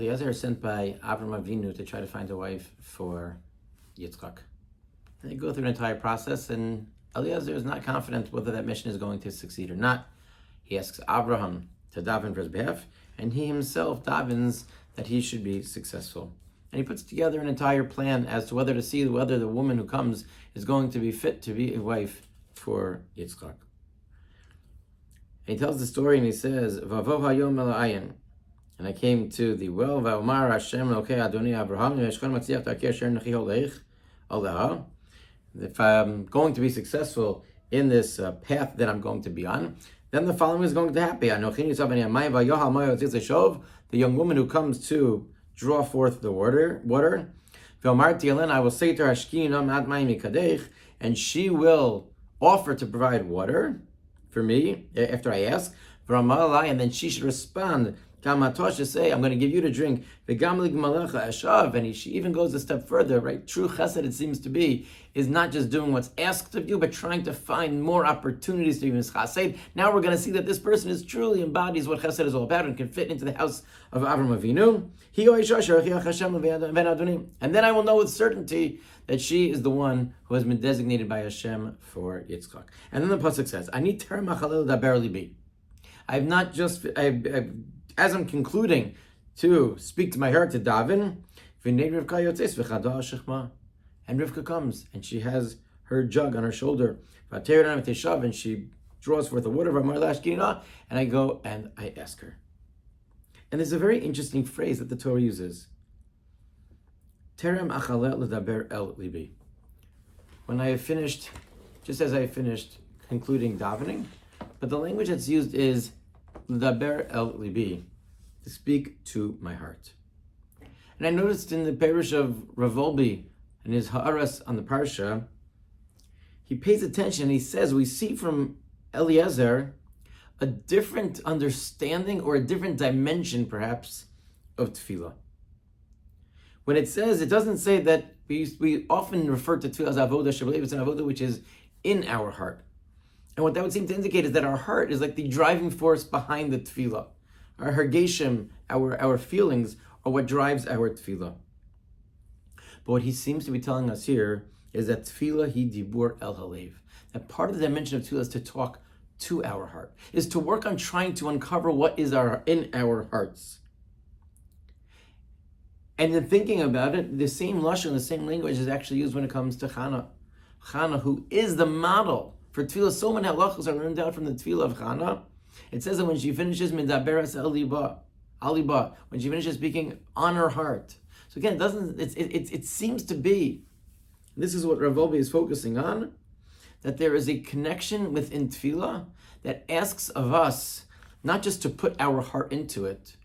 Eliezer is sent by Avram Avinu to try to find a wife for Yitzchak. And they go through an entire process, and Eliezer is not confident whether that mission is going to succeed or not. He asks Abraham to daven for his behalf, and he himself davens that he should be successful. And he puts together an entire plan as to whether the woman who comes is going to be fit to be a wife for Yitzchak. And he tells the story and he says, Vavov hayom el ayin. And I came to the well, Va'omar Hashem Elokei Adoni Abraham, Yeshkon Matziach Takir Sher Nechi Holeich Aleha. If I'm going to be successful in this path that I'm going to be on, then the following is going to happen. The young woman who comes to draw forth the water, I will say to her, and she will offer to provide water for me after I ask, and then she should respond, say, I'm going to give you to drink. And she even goes a step further, right? True chesed, it seems to be, is not just doing what's asked of you, but trying to find more opportunities to even chesed. Now we're going to see that this person is truly embodies what chesed is all about and can fit into the house of Avram Avinu. And then I will know with certainty that she is the one who has been designated by Hashem for Yitzchak. And then the pasuk says, I've not just, as I'm concluding to speak to my heart, to daven, and Rivka comes, and she has her jug on her shoulder, and she draws forth the water, and I go and I ask her. And there's a very interesting phrase that the Torah uses. Terem achalet ledaber el libi. When I have finished, just as I have finished concluding davening, but the language that's used is ledaber el libi, to speak to my heart. And I noticed in the parish of Rav Wolbe, in his ha'aras on the Parsha, he pays attention, he says, we see from Eliezer a different understanding or a different dimension, perhaps, of tefillah. When it says, it doesn't say that we often refer to tefillah as avodah shebelev, it's an avodah which is in our heart. And what that would seem to indicate is that our heart is like the driving force behind the tefillah. Our hergeshim, our feelings, are what drives our tefillah. But what he seems to be telling us here is that tefillah hi dibur el halev. That part of the dimension of tefillah is to talk to our heart, is to work on trying to uncover what is in our hearts. And in thinking about it, the same lashon, the same language is actually used when it comes to Chana. Chana, who is the model for tefillah. So many halachos are learned out from the tefillah of Chana. It says that when she finishes midaberas aliba, when she finishes speaking on her heart. So again, it seems to be, this is what Rav Wolbe is focusing on, that there is a connection within tefillah that asks of us not just to put our heart into it,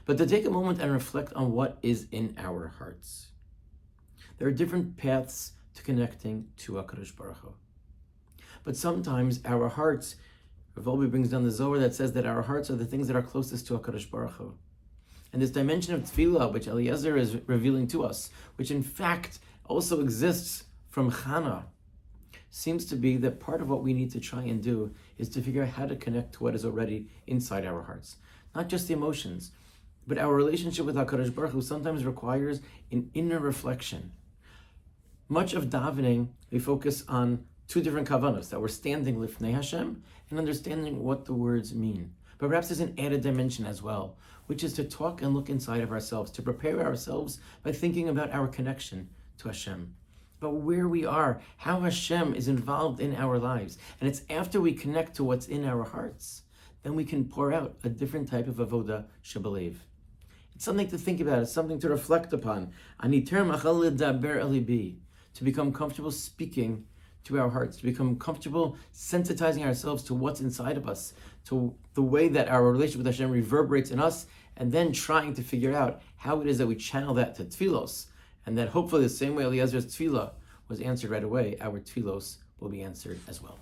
but to take a moment and reflect on what is in our hearts. There are different paths to connecting to HaKadosh Baruch Hu. But sometimes our hearts, Rav Wolbe brings down the Zohar that says that our hearts are the things that are closest to HaKadosh Baruch Hu. And this dimension of tefillah, which Eliezer is revealing to us, which in fact also exists from Chana, seems to be that part of what we need to try and do is to figure out how to connect to what is already inside our hearts. Not just the emotions, but our relationship with HaKadosh Baruch Hu sometimes requires an inner reflection. Much of davening, we focus on two different kavanos, that we're standing lifnei Hashem and understanding what the words mean. But perhaps there's an added dimension as well, which is to talk and look inside of ourselves, to prepare ourselves by thinking about our connection to Hashem, about where we are, how Hashem is involved in our lives. And it's after we connect to what's in our hearts, then we can pour out a different type of avodah shebelev. It's something to think about, it's something to reflect upon. To become comfortable speaking to our hearts, to become comfortable sensitizing ourselves to what's inside of us, to the way that our relationship with Hashem reverberates in us, and then trying to figure out how it is that we channel that to tefillos, and that hopefully the same way Eliezer's tefillah was answered right away, our tefillos will be answered as well.